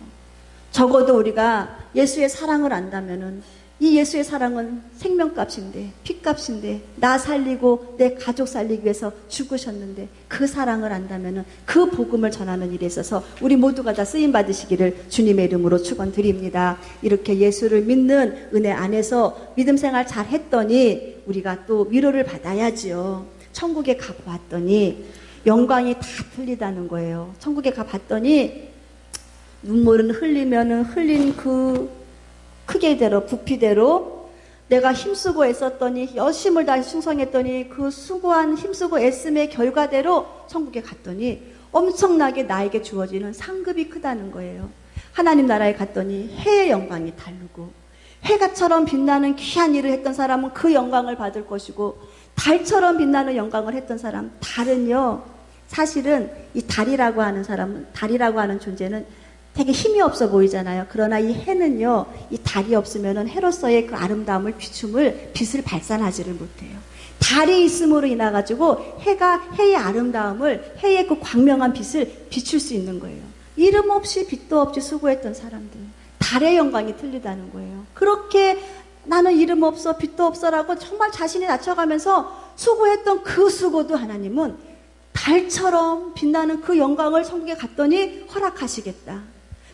적어도 우리가 예수의 사랑을 안다면은 이 예수의 사랑은 생명값인데 피값인데 나 살리고 내 가족 살리기 위해서 죽으셨는데 그 사랑을 안다면 그 복음을 전하는 일에 있어서 우리 모두가 다 쓰임받으시기를 주님의 이름으로 축원드립니다. 이렇게 예수를 믿는 은혜 안에서 믿음 생활 잘 했더니 우리가 또 위로를 받아야지요. 천국에 가보았더니 영광이 다 틀리다는 거예요. 천국에 가봤더니 눈물은 흘리면은 흘린 그 크기대로 부피대로 내가 힘쓰고 애썼더니 열심을 다해 충성했더니 그 수고한 힘쓰고 애씀의 결과대로 천국에 갔더니 엄청나게 나에게 주어지는 상급이 크다는 거예요. 하나님 나라에 갔더니 해의 영광이 다르고 해가처럼 빛나는 귀한 일을 했던 사람은 그 영광을 받을 것이고 달처럼 빛나는 영광을 했던 사람 달은요 사실은 이 달이라고 하는 사람은 달이라고 하는 존재는 되게 힘이 없어 보이잖아요. 그러나 이 해는요, 이 달이 없으면은 해로서의 그 아름다움을, 빛을 발산하지를 못해요. 달이 있음으로 인해 가지고 해의 아름다움을, 해의 그 광명한 빛을 비출 수 있는 거예요. 이름 없이 빛도 없이 수고했던 사람들, 달의 영광이 틀리다는 거예요. 그렇게 나는 이름 없어, 빛도 없어라고 정말 자신이 낮춰가면서 수고했던 그 수고도 하나님은 달처럼 빛나는 그 영광을 천국에 갔더니 허락하시겠다.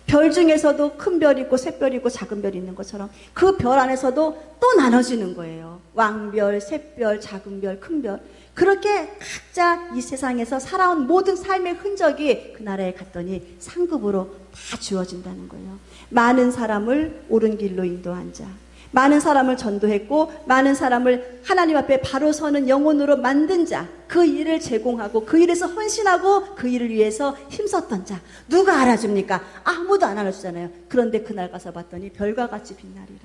별 중에서도 큰 별이 있고 샛별이 있고 작은 별이 있는 것처럼 그 별 안에서도 또 나눠지는 거예요. 왕별, 샛별, 작은 별, 큰 별. 그렇게 각자 이 세상에서 살아온 모든 삶의 흔적이 그 나라에 갔더니 상급으로 다 주어진다는 거예요. 많은 사람을 옳은 길로 인도한 자, 많은 사람을 전도했고 많은 사람을 하나님 앞에 바로 서는 영혼으로 만든 자, 그 일을 제공하고 그 일에서 헌신하고 그 일을 위해서 힘썼던 자, 누가 알아줍니까? 아무도 안 알아주잖아요. 그런데 그날 가서 봤더니 별과 같이 빛나리라.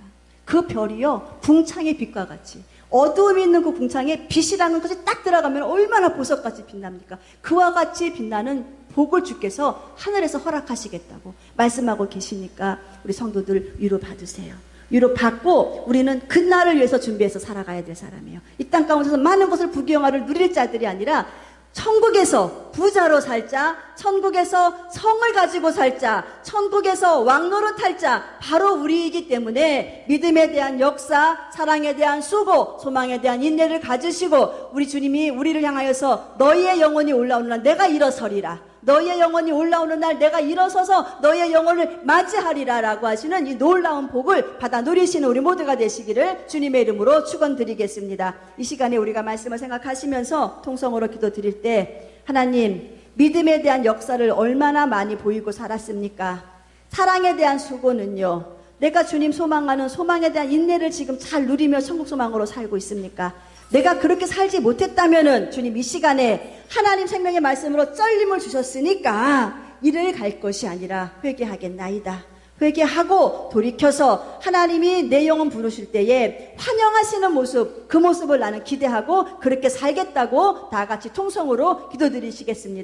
그 별이요, 궁창의 빛과 같이, 어두움이 있는 그 궁창에 빛이라는 것이 딱 들어가면 얼마나 보석같이 빛납니까? 그와 같이 빛나는 복을 주께서 하늘에서 허락하시겠다고 말씀하고 계시니까 우리 성도들 위로 받으세요. 위로 받고 우리는 그날을 위해서 준비해서 살아가야 될 사람이에요. 이 땅 가운데서 많은 것을 부귀영화를 누릴 자들이 아니라 천국에서 부자로 살 자, 천국에서 성을 가지고 살 자, 천국에서 왕노릇할 자, 바로 우리이기 때문에 믿음에 대한 역사, 사랑에 대한 수고, 소망에 대한 인내를 가지시고 우리 주님이 우리를 향하여서 너희의 영혼이 올라오는 날 내가 일어서리라, 너희의 영혼이 올라오는 날 내가 일어서서 너희의 영혼을 맞이하리라 라고 하시는 이 놀라운 복을 받아 누리시는 우리 모두가 되시기를 주님의 이름으로 축원드리겠습니다. 이 시간에 우리가 말씀을 생각하시면서 통성으로 기도 드릴 때, 하나님, 믿음에 대한 역사를 얼마나 많이 보이고 살았습니까? 사랑에 대한 수고는요, 내가 주님 소망하는 소망에 대한 인내를 지금 잘 누리며 천국 소망으로 살고 있습니까? 내가 그렇게 살지 못했다면은 주님 이 시간에 하나님 생명의 말씀으로 쩔림을 주셨으니까 이를 갈 것이 아니라 회개하겠나이다. 회개하고 돌이켜서 하나님이 내 영혼 부르실 때에 환영하시는 모습, 그 모습을 나는 기대하고 그렇게 살겠다고 다 같이 통성으로 기도드리시겠습니다.